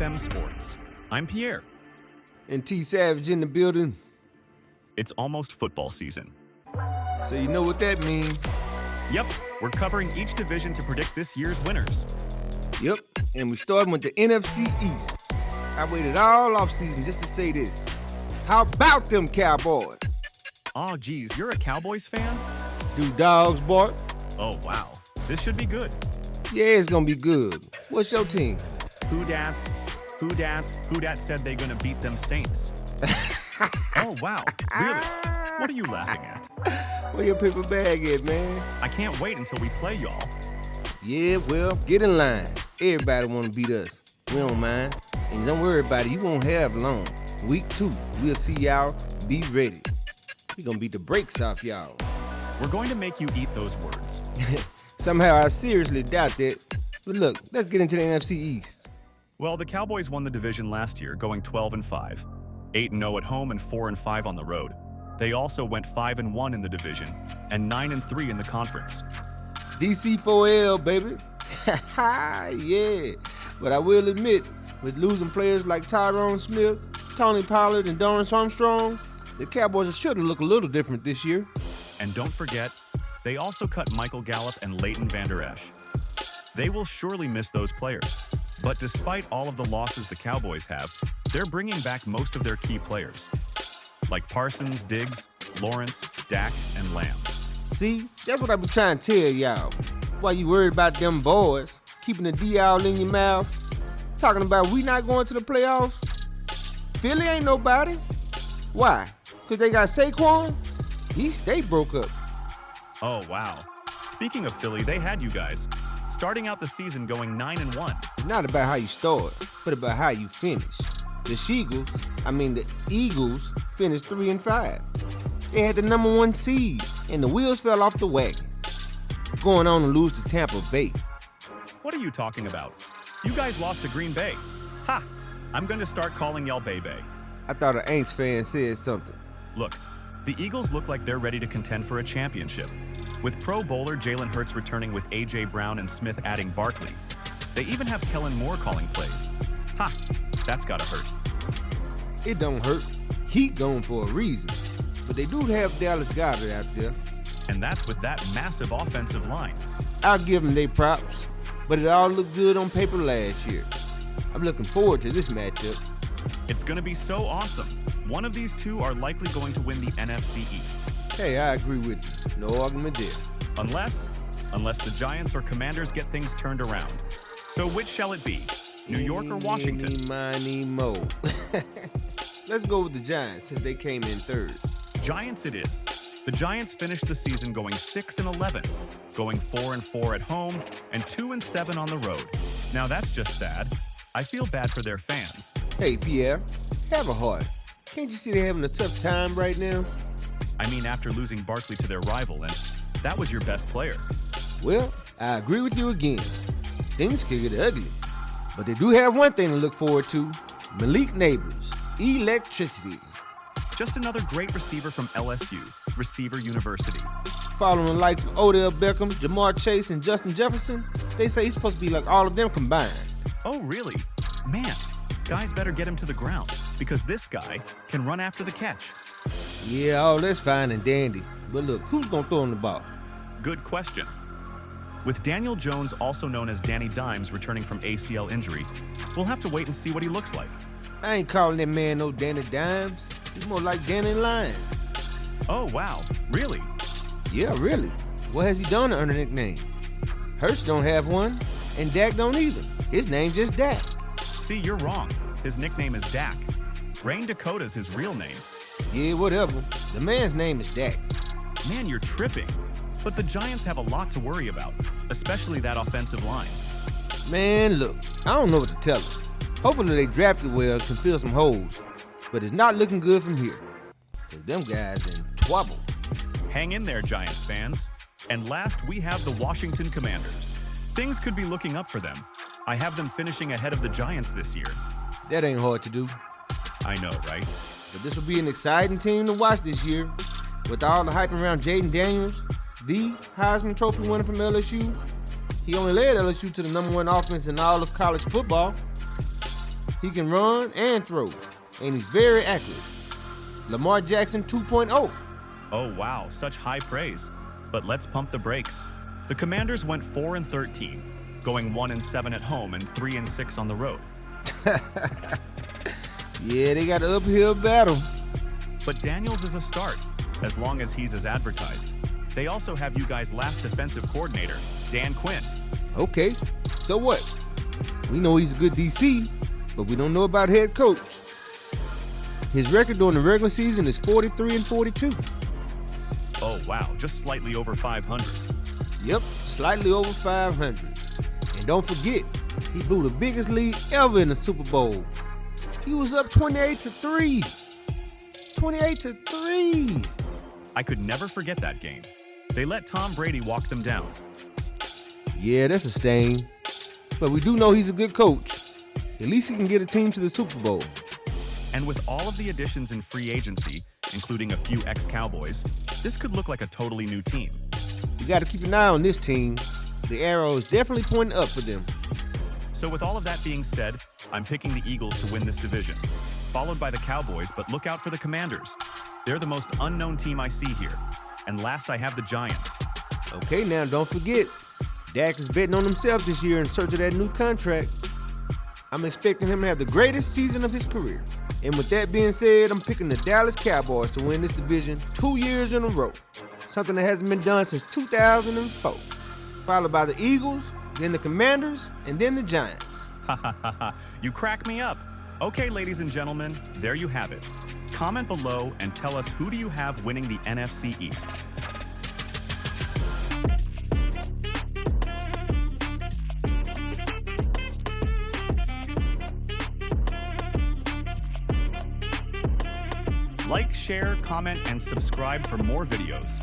LFM SPORTS. I'm Pierre. And T Savage in the building. It's almost football season. So you know what that means. Yep, we're covering each division to predict this year's winners. Yep, and we starting with the NFC EAST. I waited all offseason just to say this. How about them Cowboys? Oh, geez, you're a Cowboys fan? Do dogs bark? Oh, wow. This should be good. Yeah, it's gonna be good. What's your team? Who dat said they gonna beat them Saints? Oh, wow. Really? What are you laughing at? Where your paper bag at, man? I can't wait until we play y'all. Yeah, well, get in line. Everybody wanna beat us. We don't mind. And don't worry about it, you won't have long. Week 2, we'll see y'all. Be ready. We gonna beat the brakes off y'all. We're going to make you eat those words. Somehow I seriously doubt that. But look, let's get into the NFC East. Well, the Cowboys won the division last year, going 12-5. 8-0 at home and 4-5 on the road. They also went 5-1 in the division and 9-3 in the conference. DC4L, baby. Yeah. But I will admit, with losing players like Tyronsmith, Tony Pollard, and Dorrance Armstrong, the Cowboys should have looked a little different this year. And don't forget, they also cut Michael Gallup and Leighton Vander Esch. They will surely miss those players. But despite all of the losses the Cowboys have, they're bringing back most of their key players, like Parsons, Diggs, Lawrence, Dak, and Lamb. See, that's what I be trying to tell y'all. Why you worried about them boys, keeping the D all in your mouth, talking about we not going to the playoffs? Philly ain't nobody. Why? Because they got Saquon? They broke up. Oh, wow. Speaking of Philly, they had you guys, starting out the season going 9-1. It's not about how you start, but about how you finish. The Eagles finished 3-5. They had the number 1 seed, and the wheels fell off the wagon. Going on to lose to Tampa Bay. What are you talking about? You guys lost to Green Bay. Ha! I'm going to start calling y'all Bay Bay. I thought an Aints fan said something. Look, the Eagles look like they're ready to contend for a championship. With Pro Bowler Jalen Hurts returning with A.J. Brown and Smith adding Barkley. They even have Kellen Moore calling plays. Ha! That's gotta hurt. It don't hurt. Heat going for a reason. But they do have Dallas Goedert out there. And that's with that massive offensive line. I'll give them their props, but it all looked good on paper last year. I'm looking forward to this matchup. It's gonna be so awesome. One of these two are likely going to win the NFC East. Hey, I agree with you. No argument there. Unless the Giants or Commanders get things turned around. So which shall it be? New York or Washington? Eeny, miny, mo. Let's go with the Giants since they came in third. Giants it is. The Giants finished the season going 6-11, going 4-4 at home and 2-7 on the road. Now that's just sad. I feel bad for their fans. Hey, Pierre, have a heart. Can't you see they're having a tough time right now? I mean, after losing Barkley to their rival, and that was your best player. Well, I agree with you again. Things could get ugly. But they do have one thing to look forward to. Malik Neighbors, electricity. Just another great receiver from LSU, Receiver University. Following the likes of Odell Beckham, Jamar Chase, and Justin Jefferson, they say he's supposed to be like all of them combined. Oh, really? Man, guys better get him to the ground, because this guy can run after the catch. Yeah, all that's fine and dandy. But look, who's going to throw him the ball? Good question. With Daniel Jones, also known as Danny Dimes, returning from ACL injury, we'll have to wait and see what he looks like. I ain't calling that man no Danny Dimes. He's more like Danny Lyons. Oh, wow. Really? Yeah, really. What has he done to earn a nickname? Hurts don't have one, and Dak don't either. His name's just Dak. See, you're wrong. His nickname is Dak. Rain Dakota's his real name. Yeah, whatever. The man's name is Dak. Man, you're tripping. But the Giants have a lot to worry about, especially that offensive line. Man, look, I don't know what to tell them. Hopefully they drafted well can fill some holes, but it's not looking good from here. Cause them guys in trouble. Hang in there, Giants fans. And last, we have the Washington Commanders. Things could be looking up for them. I have them finishing ahead of the Giants this year. That ain't hard to do. I know, right? But this will be an exciting team to watch this year. With all the hype around Jaden Daniels, the Heisman Trophy winner from LSU, he only led LSU to the #1 offense in all of college football. He can run and throw, and he's very accurate. Lamar Jackson 2.0. Oh wow, such high praise. But let's pump the brakes. The Commanders went 4-13, going 1-7 at home and 3-6 on the road. Yeah, they got an uphill battle. But Daniels is a start, as long as he's as advertised. They also have you guys' last defensive coordinator, Dan Quinn. Okay, so what? We know he's a good DC, but we don't know about head coach. His record during the regular season is 43-42. Oh wow, just slightly over 500. Yep, slightly over 500. And don't forget, he blew the biggest lead ever in the Super Bowl. He was up 28-3. 28-3. I could never forget that game. They let Tom Brady walk them down. Yeah, that's a stain. But we do know he's a good coach. At least he can get a team to the Super Bowl. And with all of the additions in free agency, including a few ex-Cowboys, this could look like a totally new team. You got to keep an eye on this team. The arrow is definitely pointing up for them. So with all of that being said, I'm picking the Eagles to win this division, followed by the Cowboys, but look out for the Commanders. They're the most unknown team I see here. And last I have the Giants. Okay, now don't forget, Dak is betting on himself this year in search of that new contract. I'm expecting him to have the greatest season of his career. And with that being said, I'm picking the Dallas Cowboys to win this division 2 years in a row. Something that hasn't been done since 2004. Followed by the Eagles, then the Commanders, and then the Giants. Ha ha ha ha, you crack me up. Okay, ladies and gentlemen, there you have it. Comment below and tell us who do you have winning the NFC East. Like, share, comment, and subscribe for more videos.